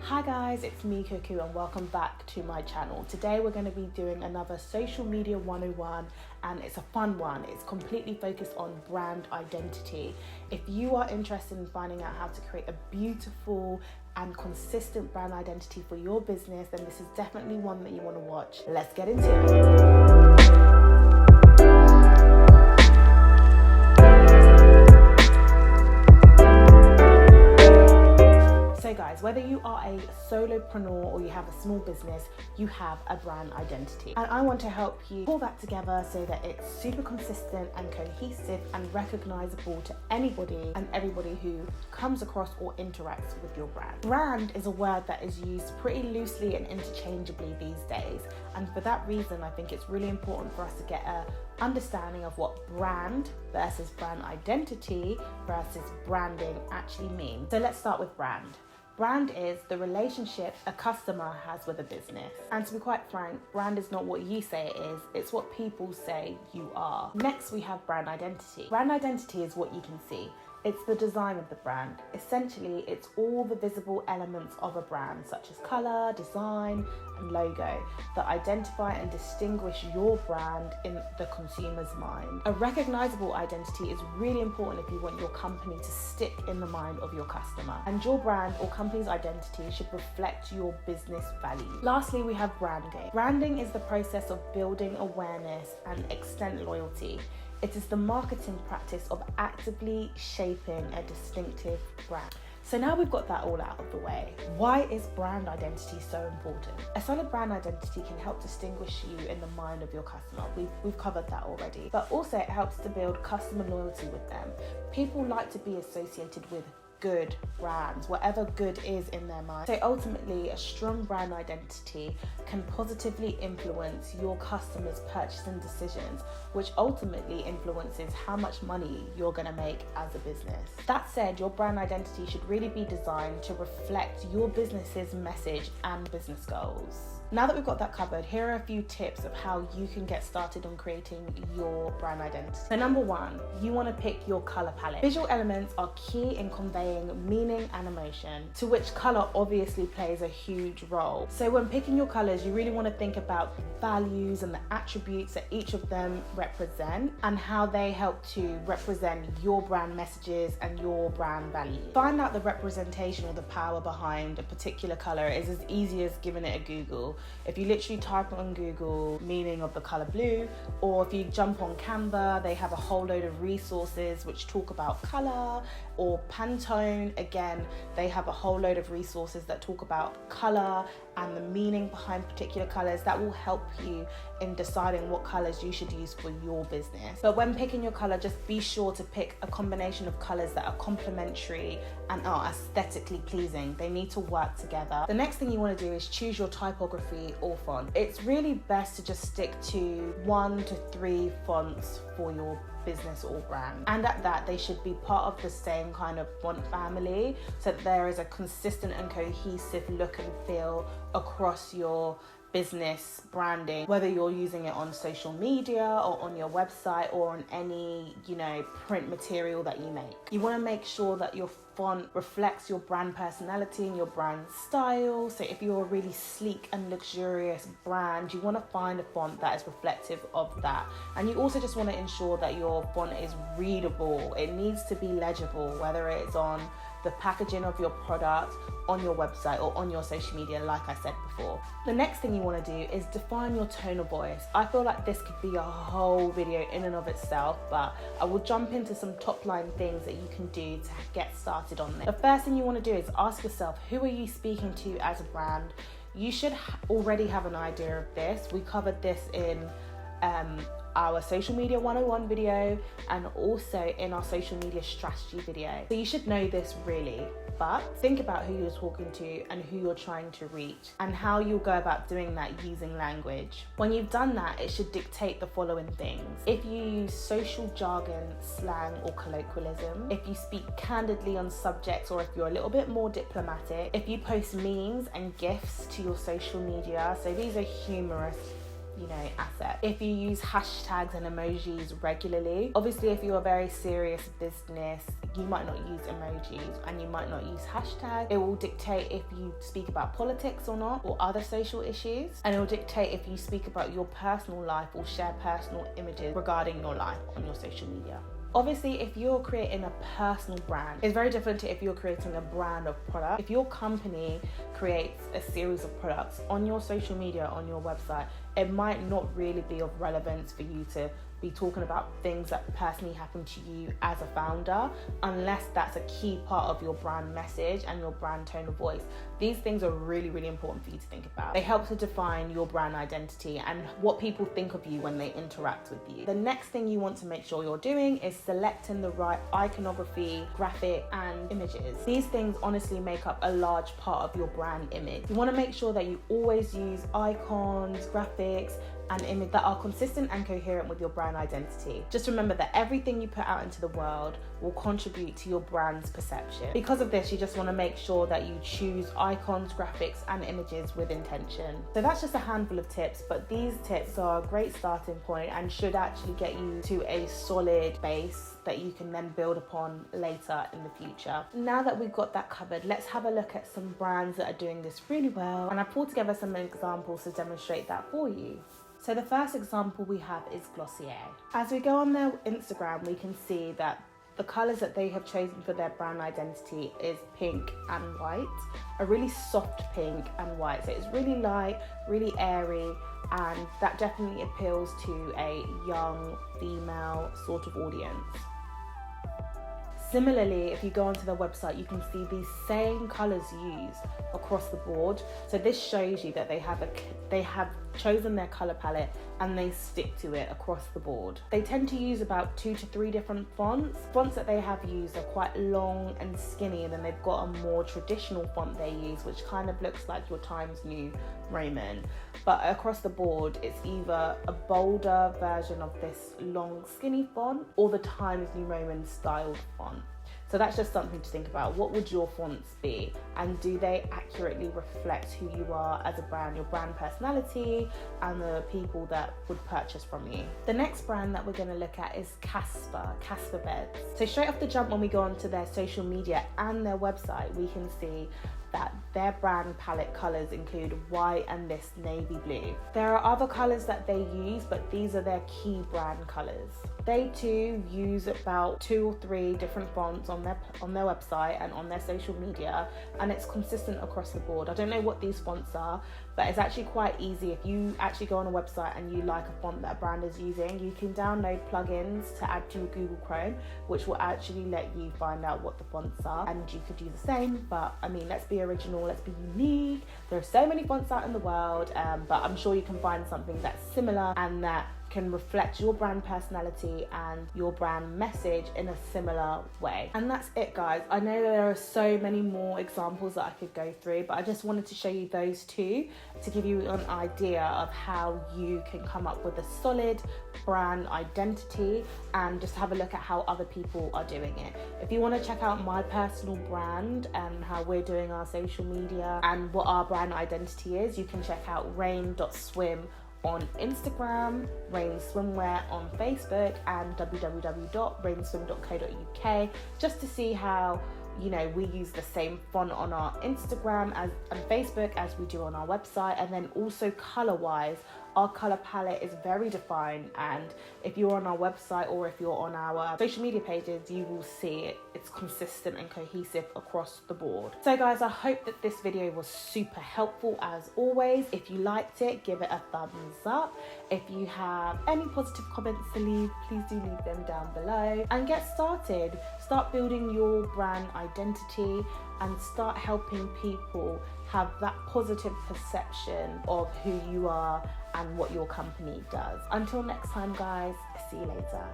Hi guys, it's me Cuckoo and welcome back to my channel. Today we're going to be doing another social media 101 and it's a fun one. It's completely focused on brand identity. If you are interested in finding out how to create a beautiful and consistent brand identity for your business, then this is definitely one that you want to watch. Let's get into it. So guys, whether you are a solopreneur or you have a small business, you have a brand identity. And I want to help you pull that together so that it's super consistent and cohesive and recognizable to anybody and everybody who comes across or interacts with your brand. Brand is a word that is used pretty loosely and interchangeably these days. And for that reason, I think it's really important for us to get an understanding of what brand versus brand identity versus branding actually means. So let's start with brand. Brand is the relationship a customer has with a business. And to be quite frank, brand is not what you say it is, it's what people say you are. Next, we have brand identity. Brand identity is what you can see. It's the design of the brand. Essentially, it's all the visible elements of a brand, such as color, design, and logo that identify and distinguish your brand in the consumer's mind. A recognizable identity is really important if you want your company to stick in the mind of your customer. And your brand or company's identity should reflect your business values. Lastly, we have branding. Branding is the process of building awareness and extend loyalty. It is the marketing practice of actively shaping a distinctive brand. So now we've got that all out of the way, why is brand identity so important? A solid brand identity can help distinguish you in the mind of your customer. We've covered that already. But also it helps to build customer loyalty with them. People like to be associated with good brands, whatever good is in their mind. So ultimately, a strong brand identity can positively influence your customers' purchasing decisions, which ultimately influences how much money you're going to make as a business. That said, your brand identity should really be designed to reflect your business's message and business goals. Now that we've got that covered, here are a few tips of how you can get started on creating your brand identity. So number one, you want to pick your color palette. Visual elements are key in conveying meaning and emotion, to which color obviously plays a huge role. So when picking your colors, you really want to think about the values and the attributes that each of them represent and how they help to represent your brand messages and your brand values. Find out the representation or the power behind a particular color is as easy as giving it a Google. If you literally type on Google meaning of the color blue, or if you jump on Canva, they have a whole load of resources which talk about color, or Pantone, again, they have a whole load of resources that talk about color and the meaning behind particular colors that will help you in deciding what colors you should use for your business. But when picking your color, just be sure to pick a combination of colors that are complementary and are aesthetically pleasing. They need to work together. The next thing you want to do is choose your typography or font. It's really best to just stick to 1 to 3 fonts for your business or brand, and at that they should be part of the same kind of font family so that there is a consistent and cohesive look and feel across your business branding, whether you're using it on social media or on your website or on any print material that you make. You want to make sure that your font reflects your brand personality and your brand style. So if you're a really sleek and luxurious brand, you want to find a font that is reflective of that. And you also just want to ensure that your font is readable. It needs to be legible, whether it's on the packaging of your product, on your website or on your social media, like I said before. The next thing you want to do is define your tone of voice. I feel like this could be a whole video in and of itself, but I will jump into some top line things that you can do to get started on this. The first thing you want to do is ask yourself, who are you speaking to as a brand? You should already have an idea of this. We covered this in our social media 101 video and also in our social media strategy video. So you should know this really, but think about who you're talking to and who you're trying to reach and how you'll go about doing that using language. When you've done that, it should dictate the following things. If you use social jargon, slang or colloquialism, if you speak candidly on subjects, or if you're a little bit more diplomatic, if you post memes and GIFs to your social media, so these are humorous asset. If you use hashtags and emojis regularly, obviously if you're a very serious business, you might not use emojis and you might not use hashtags. It will dictate if you speak about politics or not, or other social issues, and it will dictate if you speak about your personal life or share personal images regarding your life on your social media. Obviously, if you're creating a personal brand, it's very different to if you're creating a brand of product. If your company creates a series of products on your social media, on your website, it might not really be of relevance for you to be talking about things that personally happen to you as a founder, unless that's a key part of your brand message and your brand tone of voice. These things are really, really important for you to think about. They help to define your brand identity and what people think of you when they interact with you. The next thing you want to make sure you're doing is selecting the right iconography, graphic, and images. These things honestly make up a large part of your brand image. You want to make sure that you always use icons, graphics, and images that are consistent and coherent with your brand identity. Just remember that everything you put out into the world will contribute to your brand's perception. Because of this, you just want to make sure that you choose icons, graphics, and images with intention. So that's just a handful of tips, but these tips are a great starting point and should actually get you to a solid base that you can then build upon later in the future. Now that we've got that covered, let's have a look at some brands that are doing this really well, and I pulled together some examples to demonstrate that for you. So the first example we have is Glossier. As we go on their Instagram, we can see that the colours that they have chosen for their brand identity is pink and white, a really soft pink and white. So it's really light, really airy, and that definitely appeals to a young female sort of audience. Similarly, if you go onto their website, you can see these same colours used across the board. So this shows you that they have chosen their colour palette and they stick to it across the board. They tend to use about 2 to 3 different fonts. Fonts that they have used are quite long and skinny, and then they've got a more traditional font they use, which kind of looks like your Times New Roman. But across the board, it's either a bolder version of this long skinny font or the Times New Roman styled font. So that's just something to think about. What would your fonts be? And do they accurately reflect who you are as a brand, your brand personality, and the people that would purchase from you? The next brand that we're going to look at is Casper Beds. So straight off the jump, when we go onto their social media and their website, we can see that their brand palette colours include white and this navy blue. There are other colours that they use, but these are their key brand colours. They too use about 2 or 3 different fonts on their website and on their social media, and it's consistent across the board. I don't know what these fonts are, but it's actually quite easy. If you actually go on a website and you like a font that a brand is using, you can download plugins to add to your Google Chrome, which will actually let you find out what the fonts are, and you could do the same. But I mean, let's be original, let's be unique. There are so many fonts out in the world, but I'm sure you can find something that's similar and that can reflect your brand personality and your brand message in a similar way. And that's it, guys. I know there are so many more examples that I could go through, but I just wanted to show you those 2 to give you an idea of how you can come up with a solid brand identity and just have a look at how other people are doing it. If you want to check out my personal brand and how we're doing our social media and what our brand identity is, you can check out rain.swim on Instagram, Rain Swimwear on Facebook, and www.rainswim.co.uk, just to see how, you know, we use the same font on our Instagram and Facebook as we do on our website. And then also color wise, our color palette is very defined, and if you're on our website or if you're on our social media pages, you will see it's consistent and cohesive across the board. So guys, I hope that this video was super helpful as always. If you liked it, give it a thumbs up. If you have any positive comments to leave, please do leave them down below, and get started. Start building your brand identity and start helping people have that positive perception of who you are and what your company does. Until next time, guys, see you later.